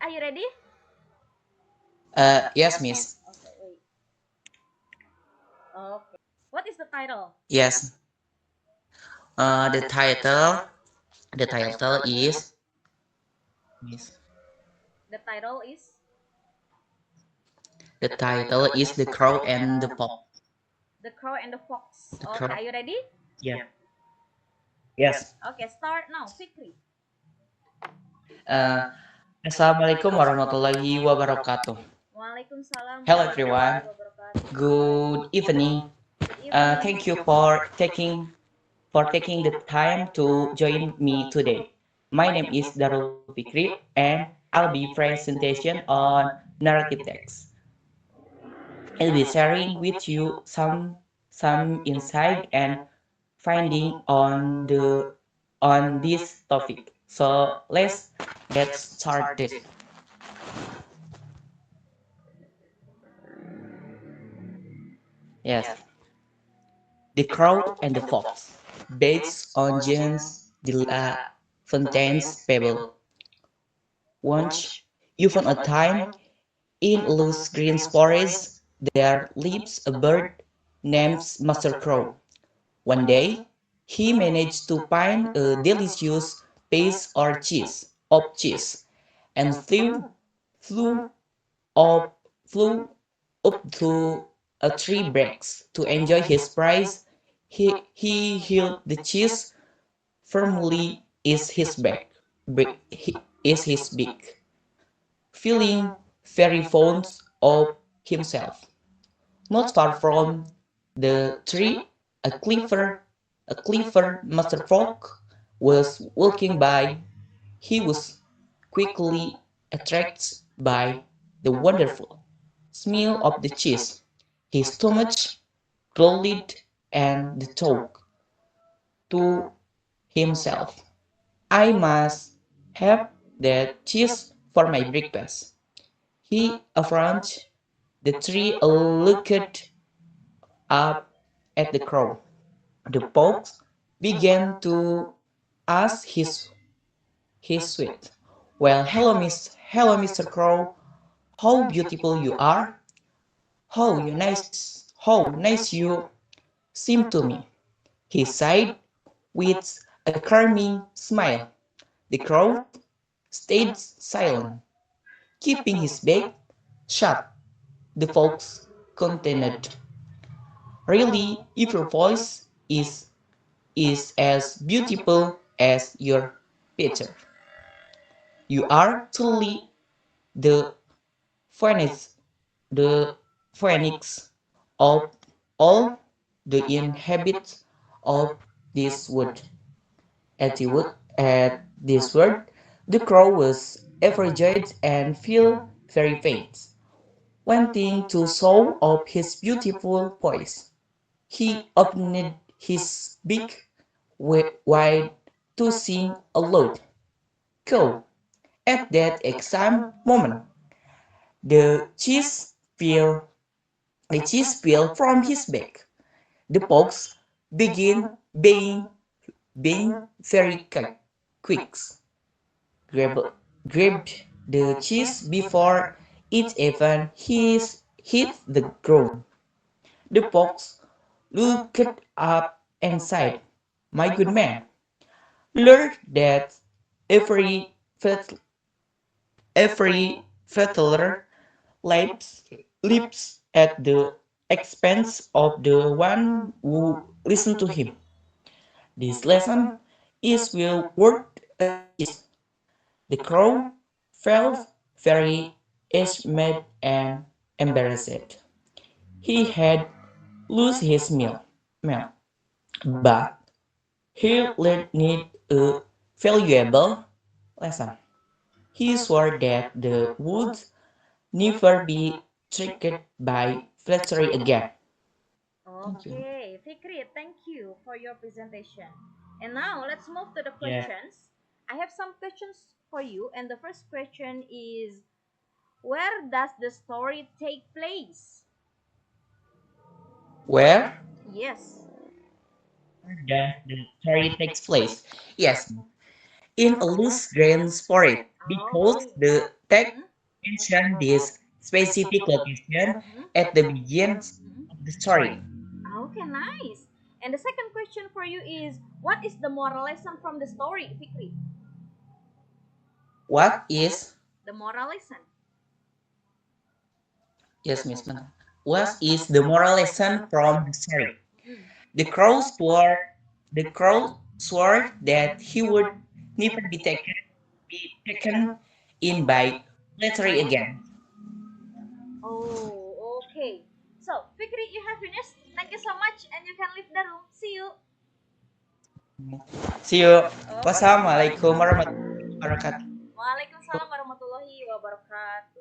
Are you ready? Yes, miss. Okay, wait. Okay. What is the title? Yes. Uh, the title, the title is, miss. The title is The title is The Crow and the Fox. The Crow and the Fox. The Okay, Crow. are you ready? Yeah. Yes. Okay, start now. Fikri. Uh, Assalamualaikum warahmatullahi wabarakatuh. Waalaikumsalam Hello, warahmatullahi everyone. wabarakatuh. Good evening. Good evening. Thank you for taking the time to join me today. My name is Darul Fikri, and I'll be presentation on narrative text. I'll be sharing with you some insight and finding on this topic. So let's get started. Yes, The Crow and the Fox, based on Jean de La Fontaine's fable. Once upon a time, in a loose green forest, there lives a bird named Master Crow. One day, he managed to find a delicious piece of cheese, and flew up, flew up to a tree branch to enjoy his prize. He held the cheese firmly is his beak, feeling very fond of himself. Not far from the tree, a clever, a clever master frog was walking by. He was quickly attracted by the wonderful smell of the cheese. His stomach growled and the thought to himself, I must have that cheese for my breakfast. He affronted the tree, looked up at the crow. The fox began to ask his sweet. Well, hello, Mr. Crow. How beautiful you are. How nice you seem to me. He sighed with a charming smile. The crow stayed silent, keeping his beak shut. The fox continued. Really, if your voice is as beautiful as your picture, you are truly the phoenix, the phoenix of all the inhabitants of this wood. At this word, the crow was overjoyed and felt very faint, wanting to show off his beautiful voice. He opened his beak wide to sing aloud. Go! At that exact moment, the cheese fell, the cheese fell from his back. The fox began being very quick, grab, grabbed the cheese before it even hit the ground. The fox looked up and sighed, my good man, learn that every fet- every fettler lips at the expense of the one who listen to him. This lesson is well worth a cheese. The crow felt very ashamed and embarrassed. He had lost his meal, but he learned a valuable lesson. He swore that the would never be tricked by flattery again. Thank you. Okay, Fikri, thank you for your presentation. And now let's move to the Yeah. questions. I have some questions for you, and the first question is, where does the story take place? Where Yes. does the story takes place? Yes, in a loose grain forest, because Okay. Text Mhm. mention this specific location Mhm. at the beginning Mhm. of the story. Okay, nice. And the second question for you is, what is the moral lesson from the story, Fikri? What is The moral lesson. yes, Miss Man. What is the moral lesson from the story? Mm. The crow swore the crow swore that he would never be taken in by flattery again. Oh, okay. So, Fikri, you have finished. Thank you so much, and you can leave the room. See you. See you. Okay. Wassalamualaikum warahmatullahi wabarakatuh. Waalaikumsalam warahmatullahi wabarakatuh.